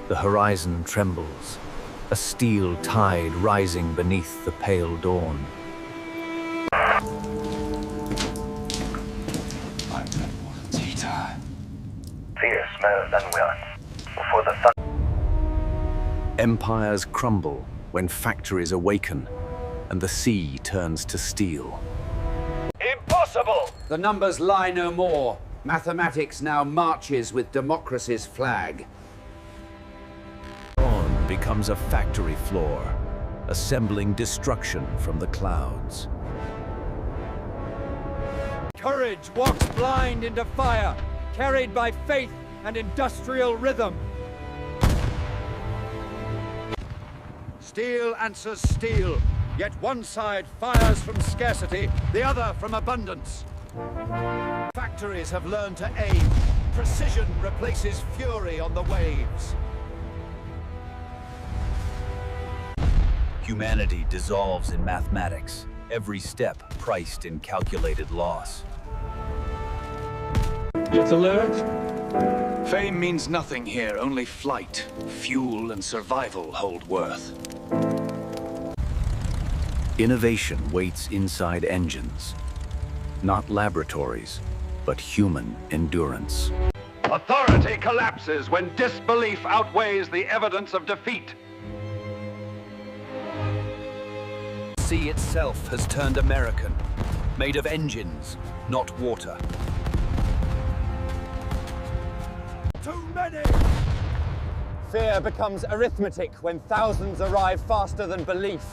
The horizon trembles, a steel tide rising beneath the pale dawn. Fear smells unwilling before the sun. Empires crumble when factories awaken and the sea turns to steel. Impossible! The numbers lie no more. Mathematics now marches with democracy's flag. Dawn becomes a factory floor, assembling destruction from the clouds. Courage walks blind into fire, carried by faith and industrial rhythm. Steel answers steel, yet one side fires from scarcity, the other from abundance. Factories have learned to aim. Precision replaces fury on the waves. Humanity dissolves in mathematics, every step priced in calculated loss. It's alert. Fame means nothing here, only flight. Fuel and survival hold worth. Innovation waits inside engines, not laboratories, but human endurance. Authority collapses when disbelief outweighs the evidence of defeat. The sea itself has turned American, made of engines, not water. Too many! Fear becomes arithmetic when thousands arrive faster than belief.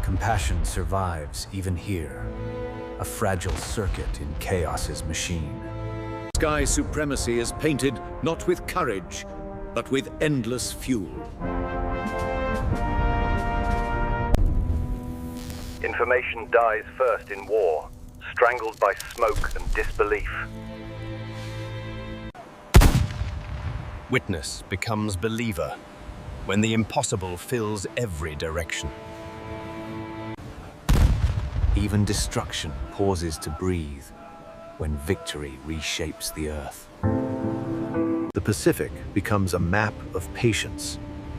Compassion survives even here, a fragile circuit in chaos's machine. Sky supremacy is painted not with courage, but with endless fuel. Information dies first in war, strangled by smoke and disbelief. Witness becomes believer when the impossible fills every direction. Even destruction pauses to breathe when victory reshapes the earth. The Pacific becomes a map of patience,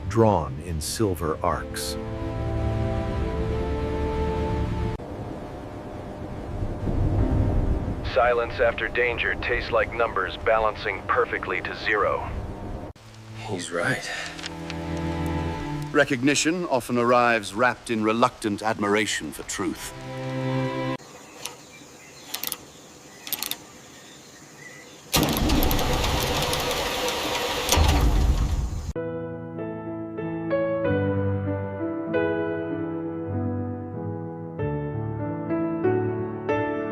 drawn in silver arcs. Silence after danger tastes like numbers balancing perfectly to zero. He's right. Recognition often arrives wrapped in reluctant admiration for truth.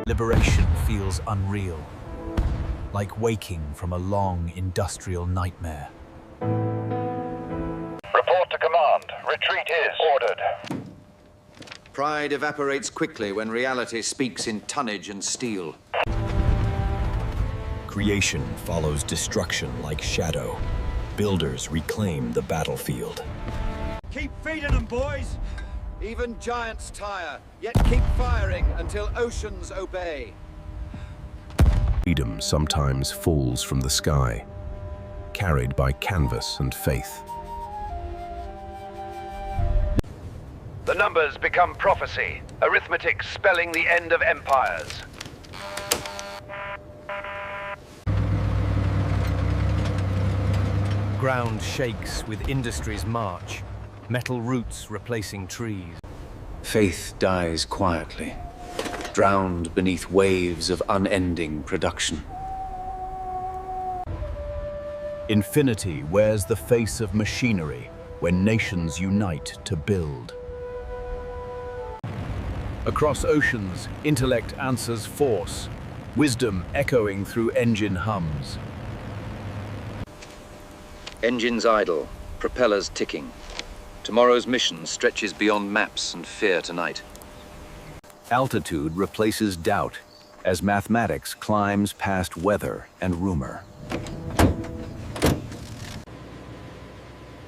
Liberation feels unreal, like waking from a long industrial nightmare. Report to command. Retreat is ordered. Pride evaporates quickly when reality speaks in tonnage and steel. Creation follows destruction like shadow. Builders reclaim the battlefield. Keep feeding them, boys! Even giants tire, yet keep firing until oceans obey. Freedom sometimes falls from the sky, carried by canvas and faith. The numbers become prophecy, arithmetic spelling the end of empires. Ground shakes with industry's march, metal roots replacing trees. Faith dies quietly, drowned beneath waves of unending production. Infinity wears the face of machinery when nations unite to build. Across oceans, intellect answers force, wisdom echoing through engine hums. Engines idle, propellers ticking. Tomorrow's mission stretches beyond maps and fear tonight. Altitude replaces doubt as mathematics climbs past weather and rumor.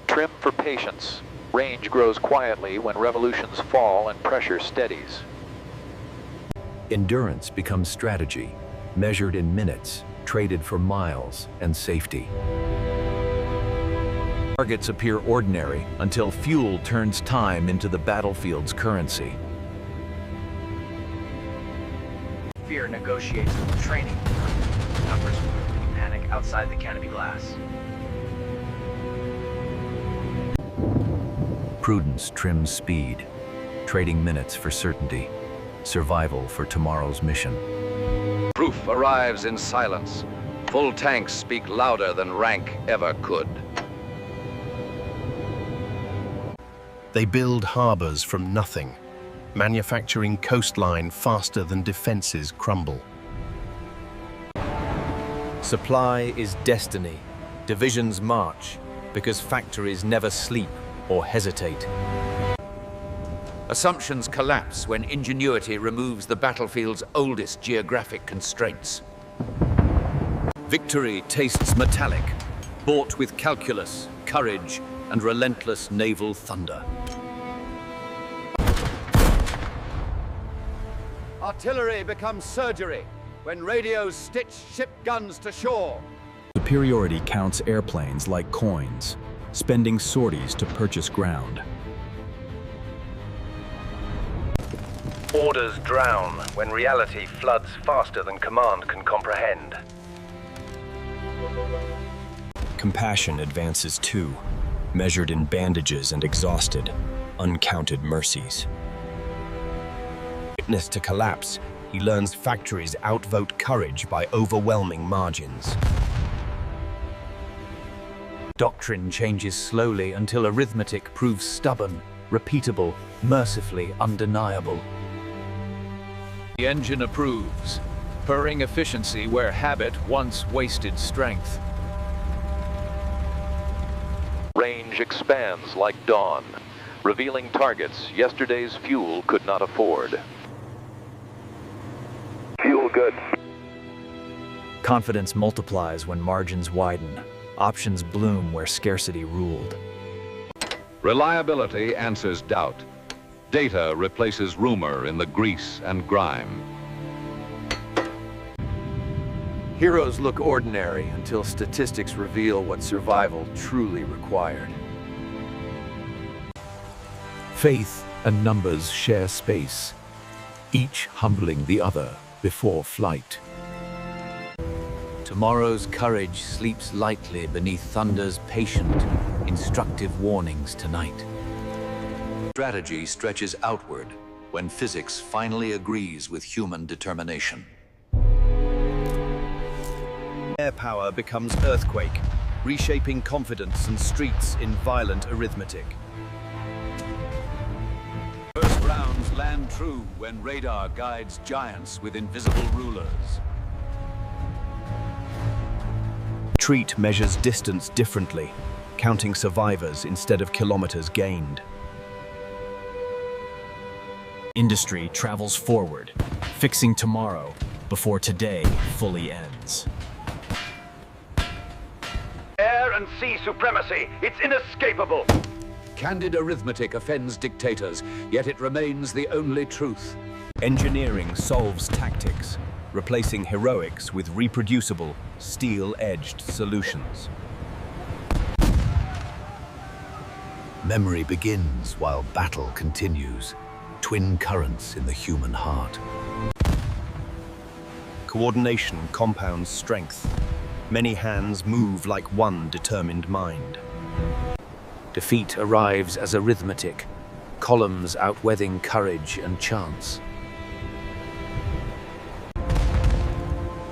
Trim for patience. Range grows quietly when revolutions fall and pressure steadies. Endurance becomes strategy, measured in minutes, traded for miles and safety. Targets appear ordinary until fuel turns time into the battlefield's currency. Fear negotiates with training. Numbers panic outside the canopy glass. Prudence trims speed, trading minutes for certainty, survival for tomorrow's mission. Proof arrives in silence. Full tanks speak louder than rank ever could. They build harbors from nothing, manufacturing coastline faster than defenses crumble. Supply is destiny. Divisions march, because factories never sleep or hesitate. Assumptions collapse when ingenuity removes the battlefield's oldest geographic constraints. Victory tastes metallic, bought with calculus, courage, and relentless naval thunder. Artillery becomes surgery when radios stitch ship guns to shore. Superiority counts airplanes like coins, spending sorties to purchase ground. Orders drown when reality floods faster than command can comprehend. Compassion advances too, measured in bandages and exhausted, uncounted mercies. Witness to collapse, he learns factories outvote courage by overwhelming margins. Doctrine changes slowly until arithmetic proves stubborn, repeatable, mercifully undeniable. The engine approves, purring efficiency where habit once wasted strength. Range expands like dawn, revealing targets yesterday's fuel could not afford. Fuel good. Confidence multiplies when margins widen. Options bloom where scarcity ruled. Reliability answers doubt. Data replaces rumor in the grease and grime. Heroes look ordinary until statistics reveal what survival truly required. Faith and numbers share space, each humbling the other before flight. Tomorrow's courage sleeps lightly beneath thunder's patient, instructive warnings tonight. Strategy stretches outward when physics finally agrees with human determination. Air power becomes earthquake, reshaping confidence and streets in violent arithmetic. First rounds land true when radar guides giants with invisible rulers. Retreat measures distance differently, counting survivors instead of kilometers gained. Industry travels forward, fixing tomorrow before today fully ends. Air and sea supremacy, it's inescapable. Candid arithmetic offends dictators, yet it remains the only truth. Engineering solves tactics, replacing heroics with reproducible, steel-edged solutions. Memory begins while battle continues, twin currents in the human heart. Coordination compounds strength. Many hands move like one determined mind. Defeat arrives as arithmetic, columns outweathering courage and chance.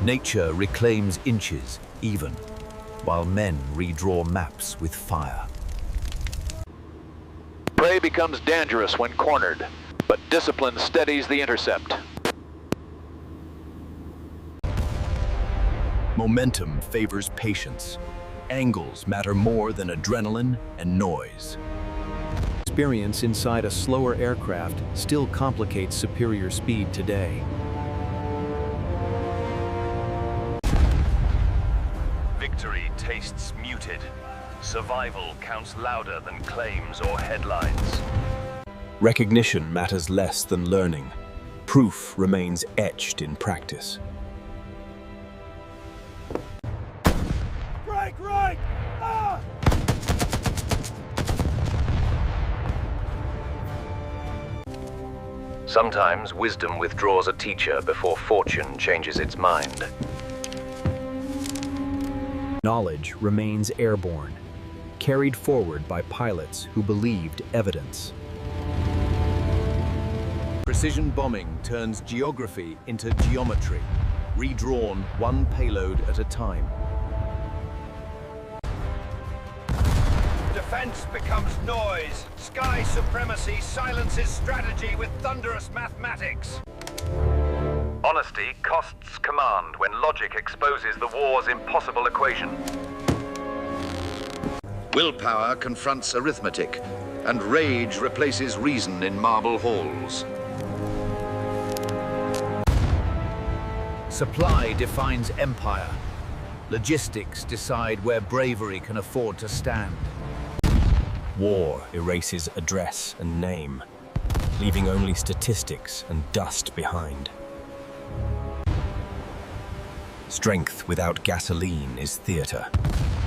Nature reclaims inches, even, while men redraw maps with fire. Prey becomes dangerous when cornered, but discipline steadies the intercept. Momentum favors patience. Angles matter more than adrenaline and noise. Experience inside a slower aircraft still complicates superior speed today. Victory tastes muted. Survival counts louder than claims or headlines. Recognition matters less than learning. Proof remains etched in practice. Sometimes wisdom withdraws a teacher before fortune changes its mind. Knowledge remains airborne, carried forward by pilots who believed evidence. Precision bombing turns geography into geometry, redrawn one payload at a time. Defense becomes noise. Sky supremacy silences strategy with thunderous mathematics. Honesty costs command when logic exposes the war's impossible equation. Willpower confronts arithmetic, and rage replaces reason in marble halls. Supply defines empire. Logistics decide where bravery can afford to stand. War erases address and name, leaving only statistics and dust behind. Strength without gasoline is theater.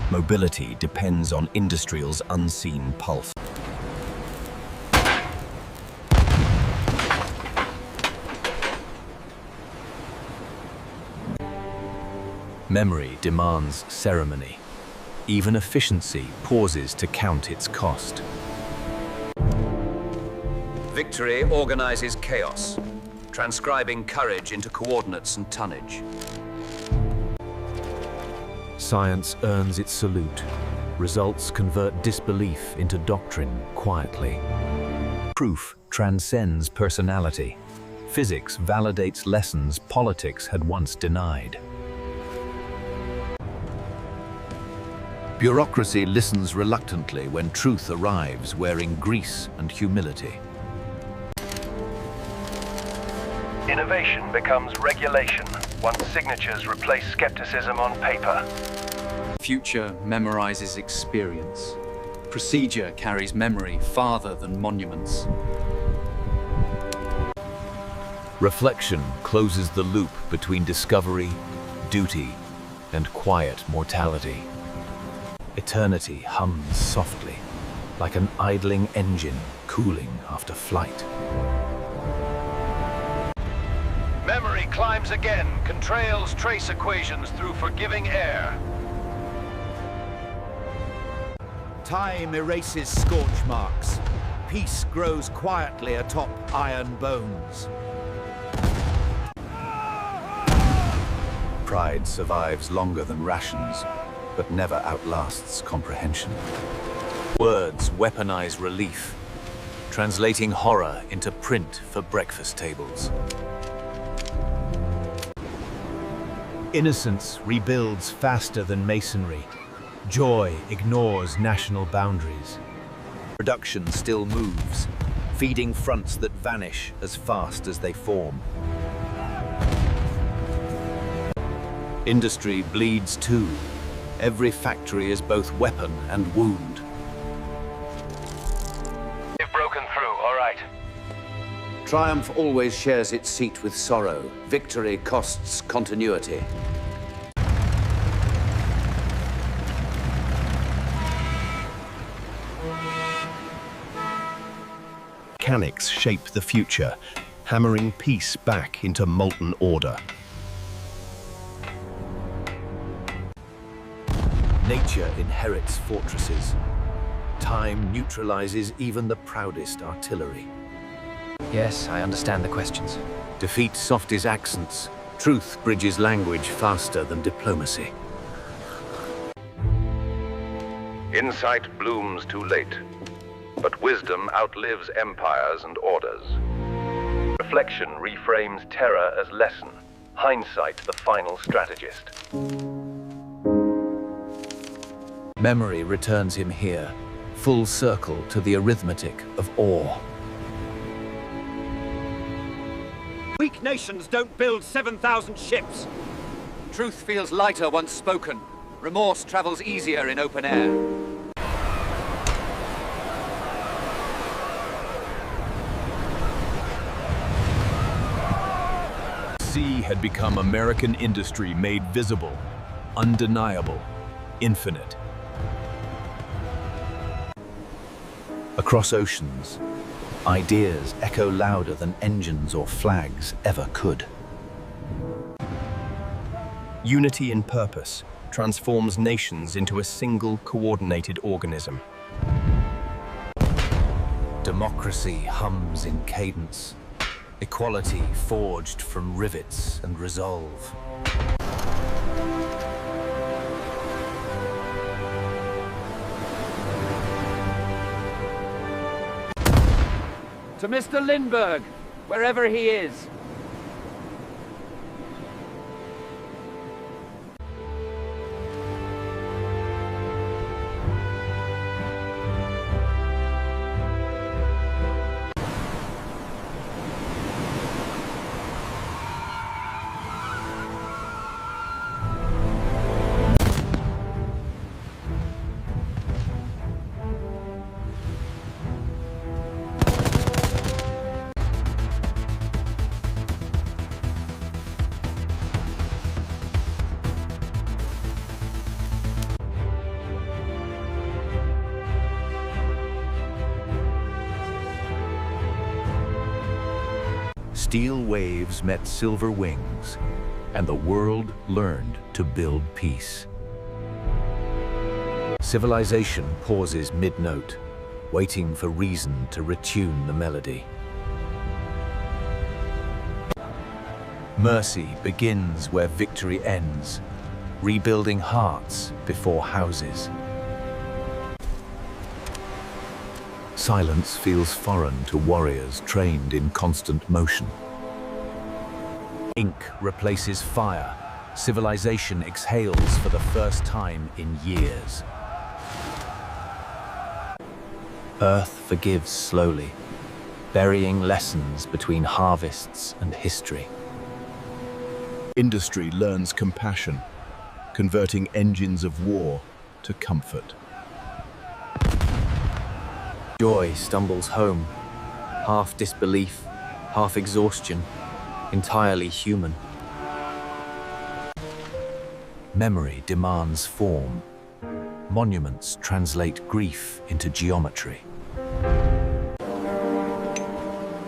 Mobility depends on industrial's unseen pulse. Memory demands ceremony. Even efficiency pauses to count its cost. Victory organizes chaos, transcribing courage into coordinates and tonnage. Science earns its salute. Results convert disbelief into doctrine quietly. Proof transcends personality. Physics validates lessons politics had once denied. Bureaucracy listens reluctantly when truth arrives wearing grease and humility. Innovation becomes regulation once signatures replace skepticism on paper. Future memorizes experience. Procedure carries memory farther than monuments. Reflection closes the loop between discovery, duty, and quiet mortality. Eternity hums softly, like an idling engine cooling after flight. Memory climbs again, contrails trace equations through forgiving air. Time erases scorch marks. Peace grows quietly atop iron bones. Pride survives longer than rations, but never outlasts comprehension. Words weaponize relief, translating horror into print for breakfast tables. Innocence rebuilds faster than masonry. Joy ignores national boundaries. Production still moves, feeding fronts that vanish as fast as they form. Industry bleeds too. Every factory is both weapon and wound. You've broken through, all right. Triumph always shares its seat with sorrow. Victory costs continuity. Mechanics shape the future, hammering peace back into molten order. Nature inherits fortresses. Time neutralizes even the proudest artillery. Yes, I understand the questions. Defeat softies accents. Truth bridges language faster than diplomacy. Insight blooms too late, but wisdom outlives empires and orders. Reflection reframes terror as lesson, hindsight the final strategist. Memory returns him here, full circle to the arithmetic of awe. Weak nations don't build 7,000 ships. Truth feels lighter once spoken. Remorse travels easier in open air. Sea had become American industry made visible, undeniable, infinite. Across oceans, Ideas echo louder than engines or flags ever could. Unity in purpose transforms nations into a single coordinated organism. Democracy hums in cadence. Equality forged from rivets and resolve. To Mr. Lindbergh, wherever he is. Steel waves met silver wings, and the world learned to build peace. Civilization pauses mid-note, waiting for reason to retune the melody. Mercy begins where victory ends, rebuilding hearts before houses. Silence feels foreign to warriors trained in constant motion. Ink replaces fire. Civilization exhales for the first time in years. Earth forgives slowly, burying lessons between harvests and history. Industry learns compassion, converting engines of war to comfort. Joy stumbles home, half disbelief, half exhaustion, entirely human. Memory demands form. Monuments translate grief into geometry.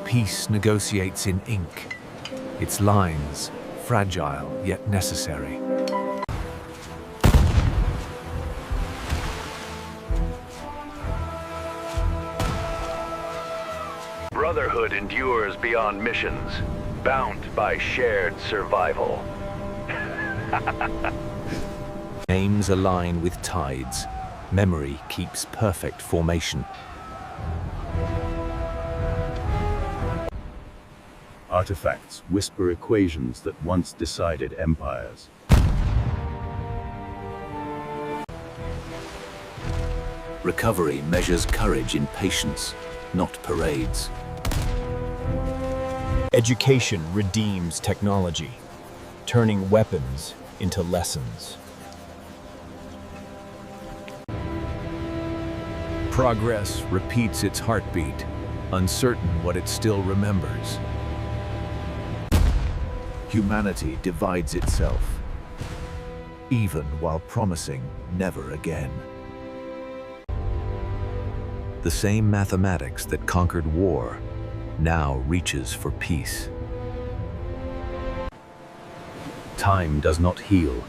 Peace negotiates in ink, its lines fragile yet necessary. Brotherhood endures beyond missions, bound by shared survival. Names align with tides. Memory keeps perfect formation. Artifacts whisper equations that once decided empires. Recovery measures courage in patience, not parades. Education redeems technology, turning weapons into lessons. Progress repeats its heartbeat, uncertain what it still remembers. Humanity divides itself, even while promising never again. The same mathematics that conquered war now reaches for peace. Time does not heal.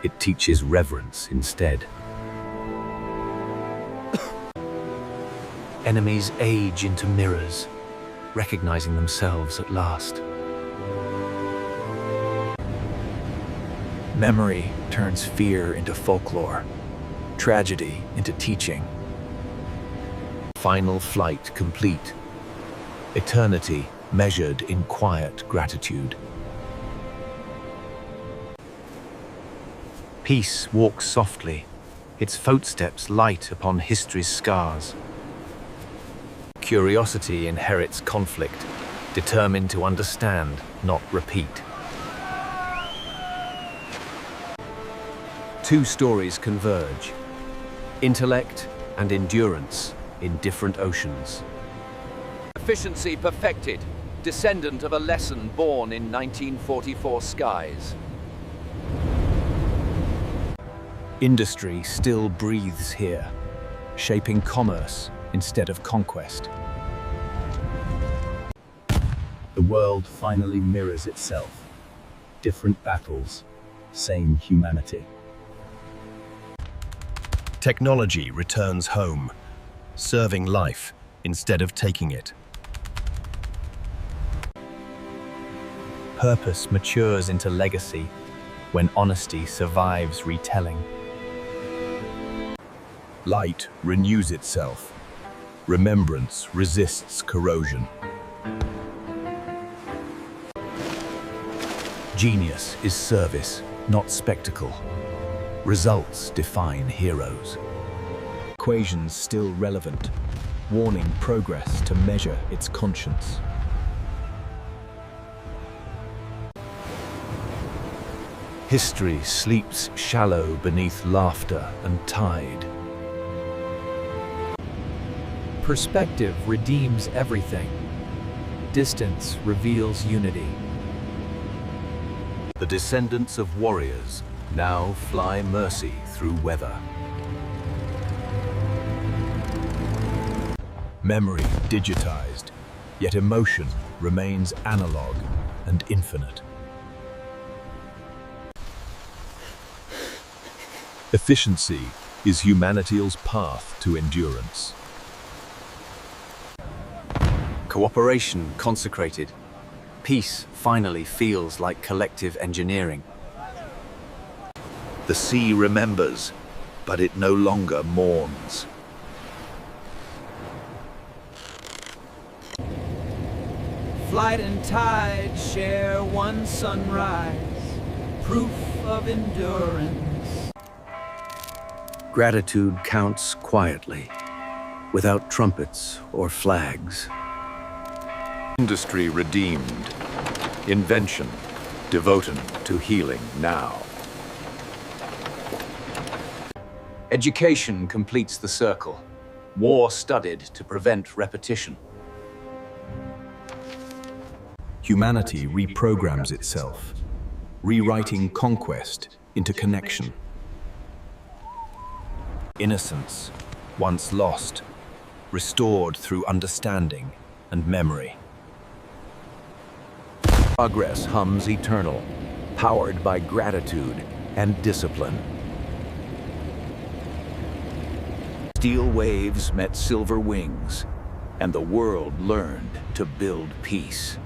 It teaches reverence instead. Enemies age into mirrors, recognizing themselves at last. Memory turns fear into folklore, tragedy into teaching. Final flight complete. Eternity measured in quiet gratitude. Peace walks softly, its footsteps light upon history's scars. Curiosity inherits conflict, determined to understand, not repeat. Two stories converge, intellect and endurance in different oceans. Efficiency perfected, descendant of a lesson born in 1944 skies. Industry still breathes here, shaping commerce instead of conquest. The world finally mirrors itself. Different battles, same humanity. Technology returns home, serving life instead of taking it. Purpose matures into legacy when honesty survives retelling. Light renews itself. Remembrance resists corrosion. Genius is service, not spectacle. Results define heroes. Equations still relevant, warning progress to measure its conscience. History sleeps shallow beneath laughter and tide. Perspective redeems everything. Distance reveals unity. The descendants of warriors now fly mercy through weather. Memory digitized, yet emotion remains analog and infinite. Efficiency is humanity's path to endurance. Cooperation consecrated. Peace finally feels like collective engineering. The sea remembers, but it no longer mourns. Flight and tide share one sunrise, proof of endurance. Gratitude counts quietly, without trumpets or flags. Industry redeemed. Invention devoted to healing now. Education completes the circle. War studied to prevent repetition. Humanity reprograms itself, rewriting conquest into connection. Innocence, once lost, restored through understanding and memory. Progress hums eternal, powered by gratitude and discipline. Steel waves met silver wings, and the world learned to build peace.